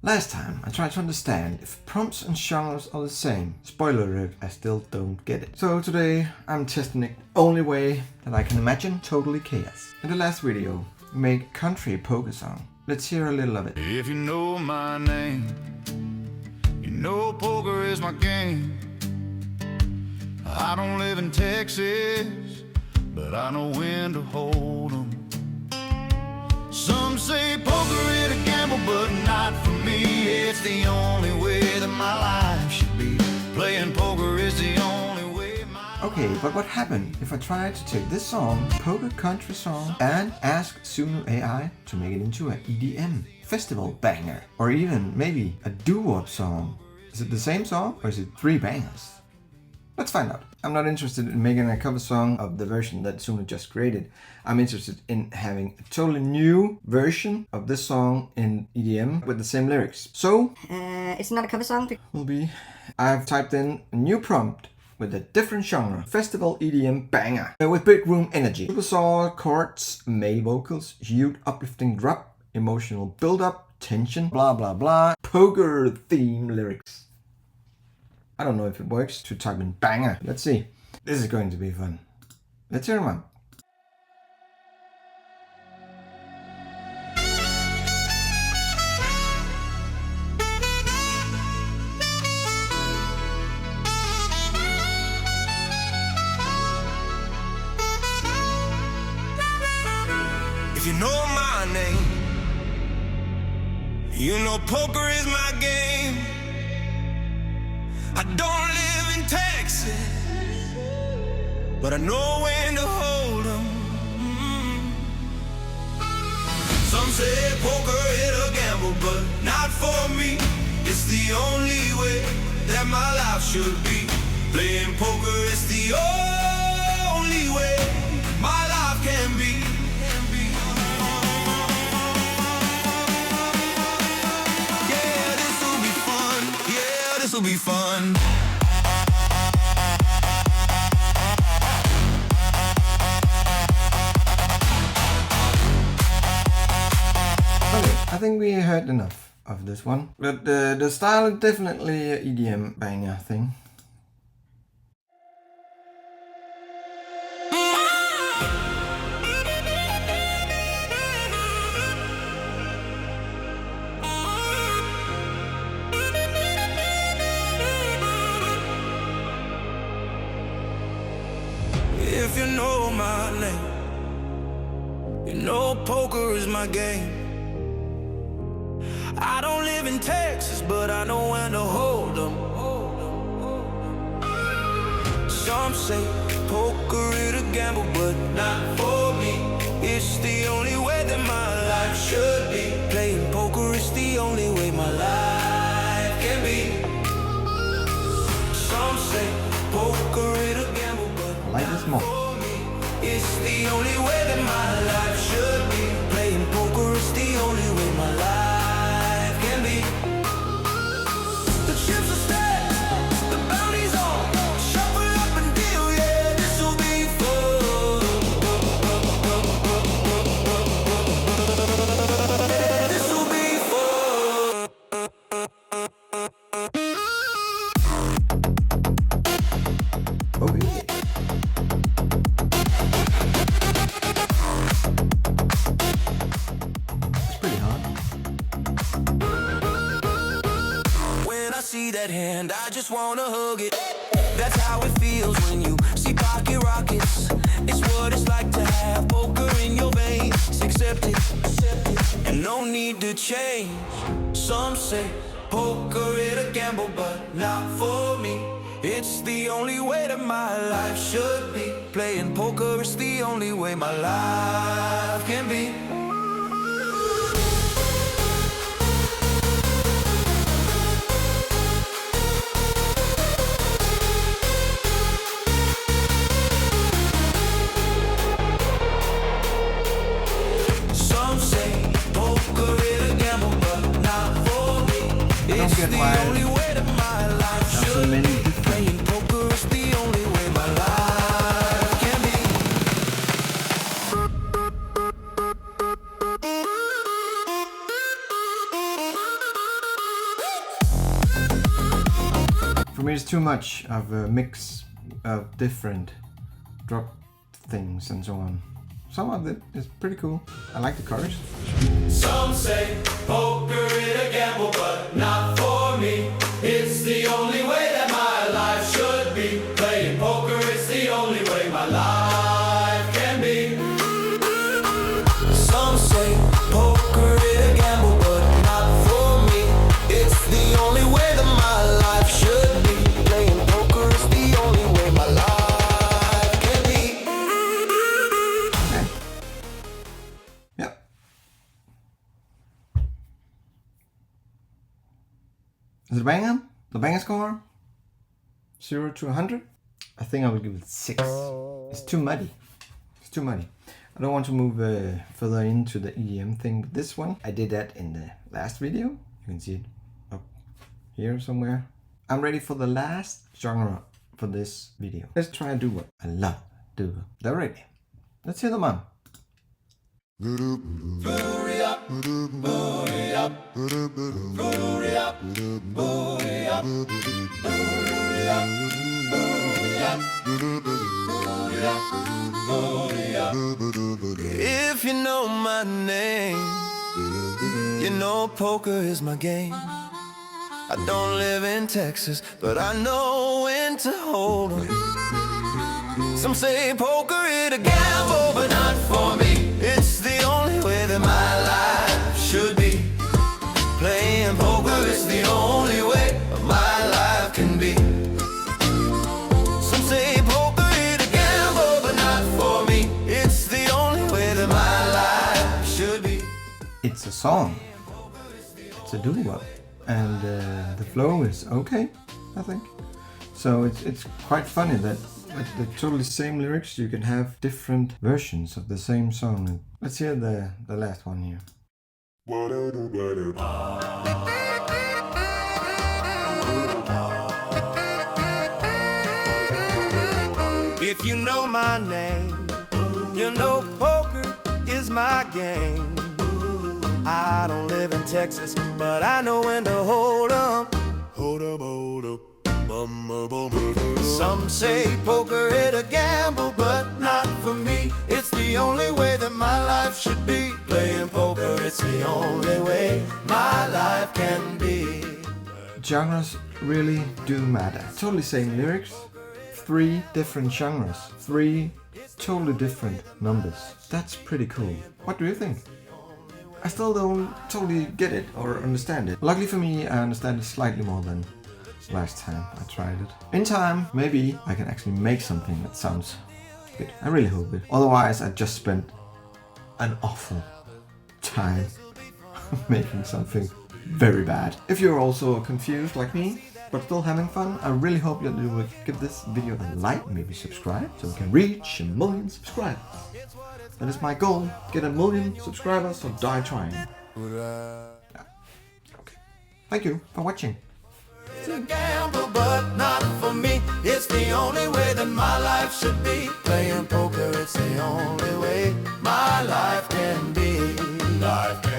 Last time I tried to understand if prompts and genres are the same. Spoiler alert, I still don't get it. So today I'm testing it only way that I can imagine, totally chaos. In the last video, we made country polka song. Let's hear a little of it. If you know my name, you know poker is my game. I don't live in Texas, but I know when to hold 'em. Some say poker is a gamble, but not for me. It's the only way that my life should be. Playing poker is the only way my... Okay, but what happened if I tried to take this song, polka country song, and ask Suno AI to make it into an EDM festival banger? Or even maybe a doo-wop song? Is it the same song or is it 3 bangers? Let's find out. I'm not interested in making a cover song of the version that Suno just created. I'm interested in having a totally new version of this song in EDM with the same lyrics. So, it's not a cover song. I've typed in a new prompt with a different genre. Festival EDM banger. With big room energy. Superstar chords, male vocals, huge uplifting drop, emotional build-up, tension, blah blah blah. Poker theme lyrics. I don't know if it works to type in banger. Let's see. This is going to be fun. Let's hear them out. If you know my name, you know poker is my game. I don't live in Texas, but I know when to hold 'em. Some say poker is a gamble, but not for me. It's the only way that my life should be. Playing poker is the only way my life can be. Yeah, this will be fun. Yeah, this will be fun. I think we heard enough of this one, but the style is definitely an EDM banger thing. If you know my name, you know poker is my game. I don't live in Texas, but I know when to hold 'em. Some say poker is a gamble, but not for me. It's the only way that my life should be. Playing poker is the only way my life can be. Some say poker is a gamble, but Like this more. for me. It's the only way that my life should be. Playing poker is the only way my life can be. The chips are stacked, the bounty's on. Shuffle up and deal, yeah, this will be fun. Yeah, this will be fun. Okay. It's pretty hard. When I see that hand, I just wanna hug it. That's how it feels when you see pocket rockets. It's what it's like to have poker in your veins. Accept it, and no need to change. Some say poker is a gamble, but not for me. It's the only way that my life should be. Playing poker is the only way my life can be. Some say poker is a gamble, but not for me. I don't It's get the why only way that my life there's so should many be. different Playing poker is the only way my life can be. For me, it's too much of a mix of different drop things and so on. Some of it is pretty cool. I like the chorus. Some say poker is a gamble, but not for me. It's the only way that my life should be. Playing poker is the only way my life can be. Some say poker is a gamble, but not for me. It's the only way that my life should be. Playing poker is the only way my life can be. Okay. Yep. Is it a banger? The banger score? 0 to 100? I think I will give it 6. It's too muddy. It's too muddy. I don't want to move further into the EDM thing with this one. I did that in the last video. You can see it up here somewhere. I'm ready for the last genre for this video. Let's try a doo-wop. I love doo-wop. They're ready. Let's hear them on. If you know my name, you know poker is my game. I don't live in Texas, but I know when to hold 'em. Some say poker is a gamble, but not for me. It's the only way that my life should be. Playing poker is the only way my life can be. Some say poker is a gamble, but not for me. It's the only way that my life should be. It's a song. It's a doo-wop. And the flow is okay, I think. So it's quite funny that with the totally same lyrics you can have different versions of the same song. Let's hear the last one here. If you know my name, you know poker is my game. I don't live in Texas, but I know when to hold 'em. Hold 'em, hold 'em. Some say poker is a gamble, but not for me. It's the only way that my life should be. Playing poker, it's the only way my life can be. Genres really do matter. Totally same lyrics, 3 different genres, 3 totally different numbers. That's pretty cool. What do you think? I still don't totally get it or understand it. Luckily for me, I understand it slightly more than last time I tried it. In time, maybe I can actually make something that sounds good. I really hope it. Otherwise, I just spent an awful time making something very bad. If you're also confused like me, but still having fun, I really hope that you will give this video a like, maybe subscribe, so we can reach 1 million subscribers. That is my goal, get 1 million subscribers or die trying. Yeah. Okay. Thank you for watching. It's a gamble, but not for me. It's the only way that my life should be. Playing poker, it's the only way my life can be. Life can